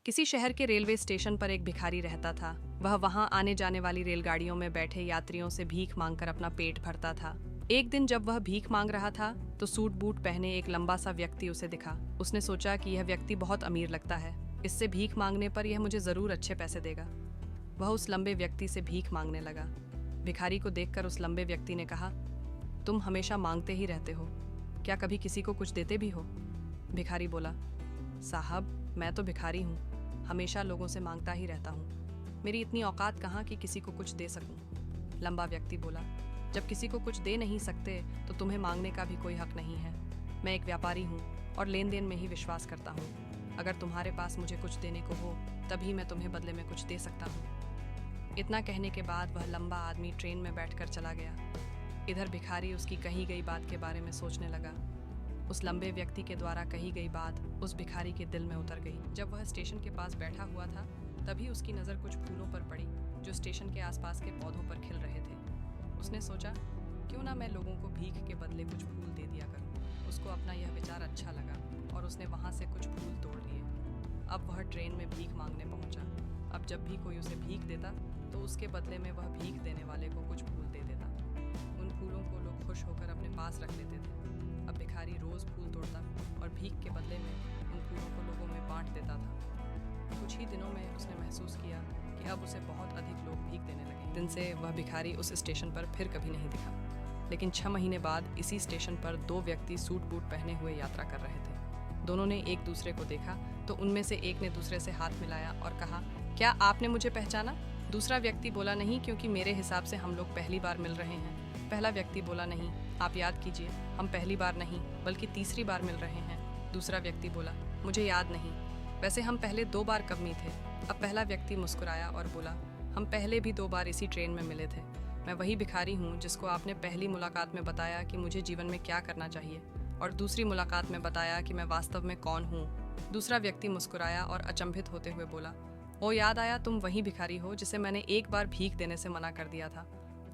किसी शहर के रेलवे स्टेशन पर एक भिखारी रहता था। वह वहां आने जाने वाली रेलगाड़ियों में बैठे यात्रियों से भीख मांगकर अपना पेट भरता था। एक दिन जब वह भीख मांग रहा था तो सूट बूट पहने एक लंबा सा व्यक्ति उसे दिखा। उसने सोचा कि यह व्यक्ति बहुत अमीर लगता है, इससे भीख मांगने पर यह मुझे जरूर अच्छे पैसे देगा। वह उस लंबे व्यक्ति से भीख मांगने लगा। भिखारी को देखकर उस लंबे व्यक्ति ने कहा, तुम हमेशा मांगते ही रहते हो, क्या कभी किसी को कुछ देते भी हो? भिखारी बोला, साहब मैं तो भिखारी हूँ, हमेशा लोगों से मांगता ही रहता हूँ, मेरी इतनी औकात कहाँ कि किसी को कुछ दे सकूँ। लंबा व्यक्ति बोला, जब किसी को कुछ दे नहीं सकते तो तुम्हें मांगने का भी कोई हक नहीं है। मैं एक व्यापारी हूँ और लेन देन में ही विश्वास करता हूँ। अगर तुम्हारे पास मुझे कुछ देने को हो तभी मैं तुम्हें बदले में कुछ दे सकता हूँ। इतना कहने के बाद वह लंबा आदमी ट्रेन में बैठकर चला गया। इधर भिखारी उसकी कही गई बात के बारे में सोचने लगा। उस लंबे व्यक्ति के द्वारा कही गई बात उस भिखारी के दिल में उतर गई। जब वह स्टेशन के पास बैठा हुआ था तभी उसकी नज़र कुछ फूलों पर पड़ी जो स्टेशन के आसपास के पौधों पर खिल रहे थे। उसने सोचा, क्यों ना मैं लोगों को भीख के बदले कुछ फूल दे दिया करूं। उसको अपना यह विचार अच्छा लगा और उसने वहां से कुछ फूल तोड़ लिए। अब वह ट्रेन में भीख मांगने पहुंचा। अब जब भी कोई उसे भीख देता तो उसके बदले में वह भीख देने वाले को कुछ फूल दे देता। उन फूलों को लोग खुश होकर अपने पास रख लेते थे। अब भिखारी रोज फूल तोड़ता और भीख के बदले में उन फूलों को लोगों में बांट देता था। कुछ ही दिनों में उसने महसूस किया कि अब उसे बहुत अधिक लोग भीख देने लगे। दिन से वह भिखारी उस स्टेशन पर फिर कभी नहीं दिखा। लेकिन 6 महीने बाद इसी स्टेशन पर 2 व्यक्ति सूट बूट पहने हुए यात्रा कर रहे थे। दोनों ने एक दूसरे को देखा तो उनमें से एक ने दूसरे से हाथ मिलाया और कहा, क्या आपने मुझे पहचाना? दूसरा व्यक्ति बोला, नहीं, क्योंकि मेरे हिसाब से हम लोग पहली बार मिल रहे हैं। पहला व्यक्ति बोला, नहीं, आप याद कीजिए, हम पहली बार नहीं बल्कि तीसरी बार मिल रहे हैं। दूसरा व्यक्ति बोला, मुझे याद नहीं, वैसे हम पहले 2 बार कब मिले थे? अब पहला व्यक्ति मुस्कुराया और बोला, हम पहले भी 2 बार इसी ट्रेन में मिले थे। मैं वही भिखारी हूँ जिसको आपने पहली मुलाकात में बताया कि मुझे जीवन में क्या करना चाहिए और दूसरी मुलाकात में बताया कि मैं वास्तव में कौन हूँ। दूसरा व्यक्ति मुस्कुराया और अचंभित होते हुए बोला, ओ याद आया, तुम वही भिखारी हो जिसे मैंने एक बार भीख देने से मना कर दिया था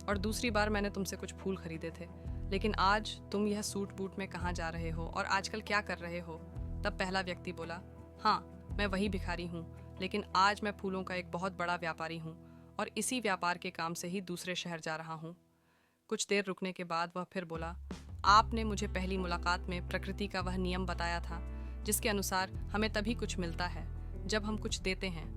और दूसरी बार मैंने तुमसे कुछ फूल खरीदे थे। लेकिन आज तुम यह सूट बूट में कहाँ जा रहे हो और आजकल क्या कर रहे हो? तब पहला व्यक्ति बोला, हाँ, मैं वही भिखारी हूँ, लेकिन आज मैं फूलों का एक बहुत बड़ा व्यापारी हूँ और इसी व्यापार के काम से ही दूसरे शहर जा रहा हूँ। कुछ देर रुकने के बाद वह फिर बोला, आपने मुझे पहली मुलाकात में प्रकृति का वह नियम बताया था जिसके अनुसार हमें तभी कुछ मिलता है जब हम कुछ देते हैं।